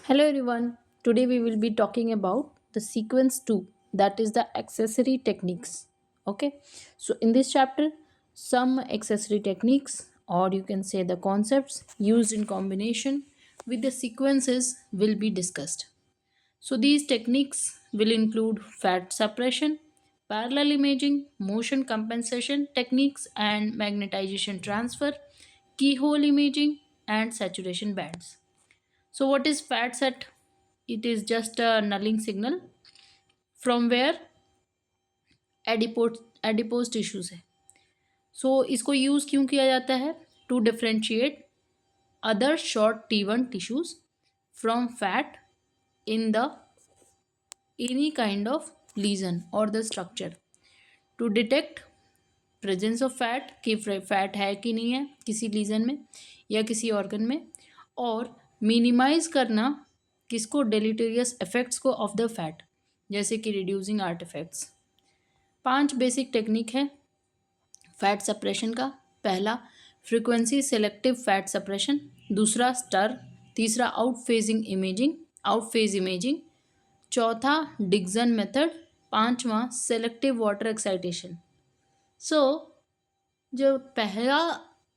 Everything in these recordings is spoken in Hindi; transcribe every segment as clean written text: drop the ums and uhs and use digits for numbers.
Hello everyone. Today we will be talking about the sequence 2, that is the accessory techniques. Okay. So in this chapter some accessory techniques, or you can say the concepts used in combination with the sequences, will be discussed. So these techniques will include fat suppression, parallel imaging, motion compensation techniques, and magnetization transfer, keyhole imaging, and saturation bands. So what is fat set? It is just a nulling signal from where adipose tissues है. सो इसको यूज़ क्यों किया जाता है? To differentiate other short T1 tissues from fat in the any kind of lesion और the structure, to detect presence of fat कि फैट है कि नहीं है किसी लीजन में या किसी ऑर्गन में, और मिनिमाइज करना किसको? डेलिटेरियस इफेक्ट्स को ऑफ द फैट, जैसे कि रिड्यूसिंग आर्टिफैक्ट्स. 5 बेसिक टेक्निक है फैट सप्रेशन का. पहला फ्रीक्वेंसी सेलेक्टिव फैट सप्रेशन, दूसरा स्टर, तीसरा आउट फेज इमेजिंग, चौथा डिक्सन मेथड, पांचवा सेलेक्टिव वाटर एक्साइटेशन. सो जो पहला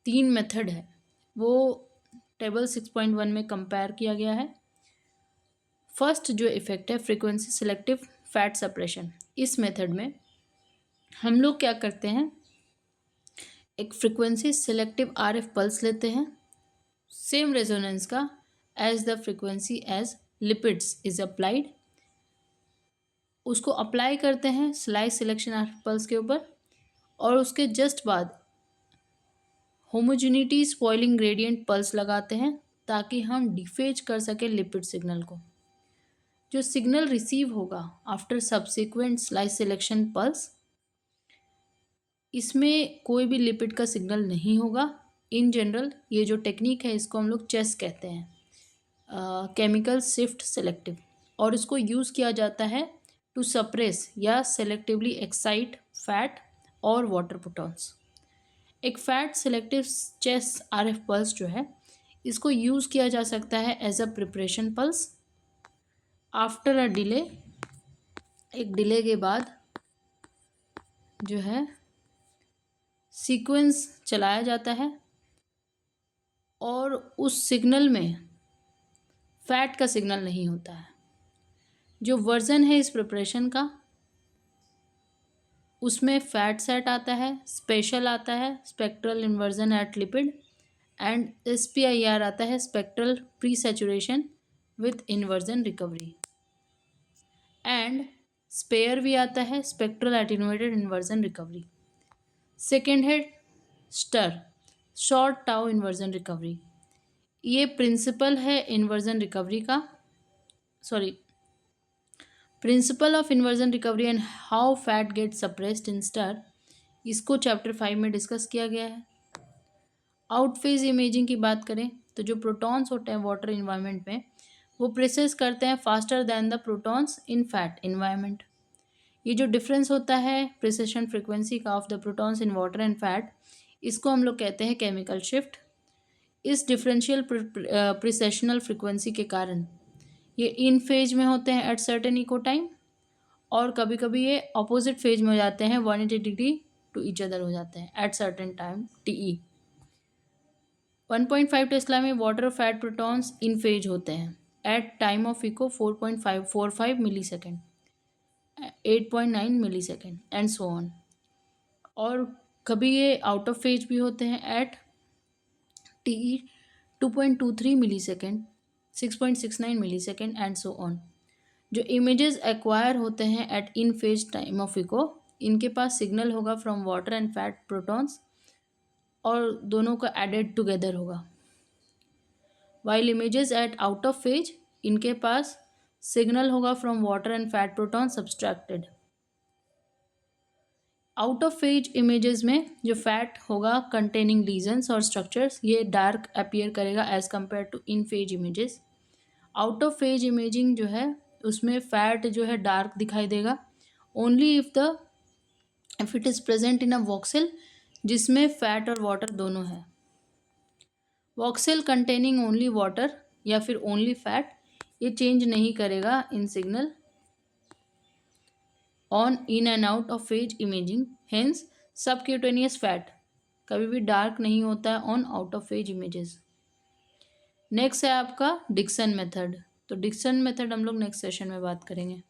3 मेथड है वो टेबल 6.1 में कंपेयर किया गया है. फर्स्ट जो इफेक्ट है फ्रीक्वेंसी सेलेक्टिव फैट सप्रेशन, इस मेथड में हम लोग क्या करते हैं, एक फ्रीक्वेंसी सेलेक्टिव RF पल्स लेते हैं सेम रेजोनेंस का as the frequency as lipids is applied. उसको अप्लाई करते हैं स्लाइस सिलेक्शन RF पल्स के ऊपर, और उसके जस्ट बाद होमोजेनिटी स्पॉइलिंग ग्रेडियंट पल्स लगाते हैं ताकि हम डिफेज कर सके लिपिड सिग्नल को. जो सिग्नल रिसीव होगा after subsequent slice selection pulse, इसमें कोई भी लिपिड का सिग्नल नहीं होगा. इन जनरल ये जो टेक्निक है इसको हम लोग चेस कहते हैं, केमिकल शिफ्ट सेलेक्टिव, और इसको यूज़ किया जाता है टू सप्रेस या सेलेक्टिवली एक्साइट फैट और वाटर प्रोटॉन्स. एक fat selective chess RF pulse जो है इसको यूज़ किया जा सकता है as a preparation pulse. After a delay, एक डिले के बाद जो है सीक्वेंस चलाया जाता है, और उस सिग्नल में फैट का सिग्नल नहीं होता है. जो वर्जन है इस प्रिपरेशन का उसमें फैट सेट आता है, स्पेशल आता है spectral inversion at lipid, and SPIR आता है spectral pre saturation with inversion recovery, and SPAIR भी आता है spectral attenuated inversion recovery. Second है STIR, short tau inversion recovery. ये प्रिंसिपल है इन्वर्जन रिकवरी का, principle of inversion recovery and how fat get suppressed in STIR, इसको चैप्टर 5 में डिस्कस किया गया है. आउट फेज इमेजिंग की बात करें तो जो प्रोटॉन्स होते हैं वाटर इन्वायरमेंट में वो प्रेसेस करते हैं faster than the protons in fat environment. ये जो डिफरेंस होता है प्रिसेशन फ्रिक्वेंसी का of the protons in water and fat, इसको हम लोग कहते हैं केमिकल शिफ्ट. इस डिफरेंशियल प्रिसेशनल फ्रिक्वेंसी के कारण ये इन फेज में होते हैं एट सर्टेन इको टाइम, और कभी कभी ये अपोजिट फेज में हो जाते हैं 180 डिग्री टू ईच अदर हो जाते हैं at certain time TE. 1.5 tesla में water fat protons in phase होते हैं at time of echo 4.545 millisecond, 8.9 millisecond and so on. और कभी ये आउट ऑफ फेज भी होते हैं at TE 2.23 millisecond, 6.69 millisecond and so on. जो इमेजेस एक्वायर होते हैं at in phase time of echo, इनके पास सिग्नल होगा from water and fat protons, और दोनों का एडेड टुगेदर होगा. While images at out of phase, इनके पास सिग्नल होगा from water and fat proton subtracted. Out of phase images में जो फैट होगा कंटेनिंग लीजन्स और स्ट्रक्चर्स, ये डार्क अपीयर करेगा as compare to in phase images. Out of phase imaging जो है उसमें फैट जो है डार्क दिखाई देगा only if it is present in a voxel जिसमें फैट और वाटर दोनों है. वॉक्सेल कंटेनिंग ओनली वाटर या फिर ओनली फैट, ये चेंज नहीं करेगा in signal on in and out of phase imaging, hence subcutaneous fat कभी भी डार्क नहीं होता है on out of phase images. Next है आपका डिक्सन मेथड। तो डिक्सन मेथड हम लोग नेक्स्ट सेशन में बात करेंगे।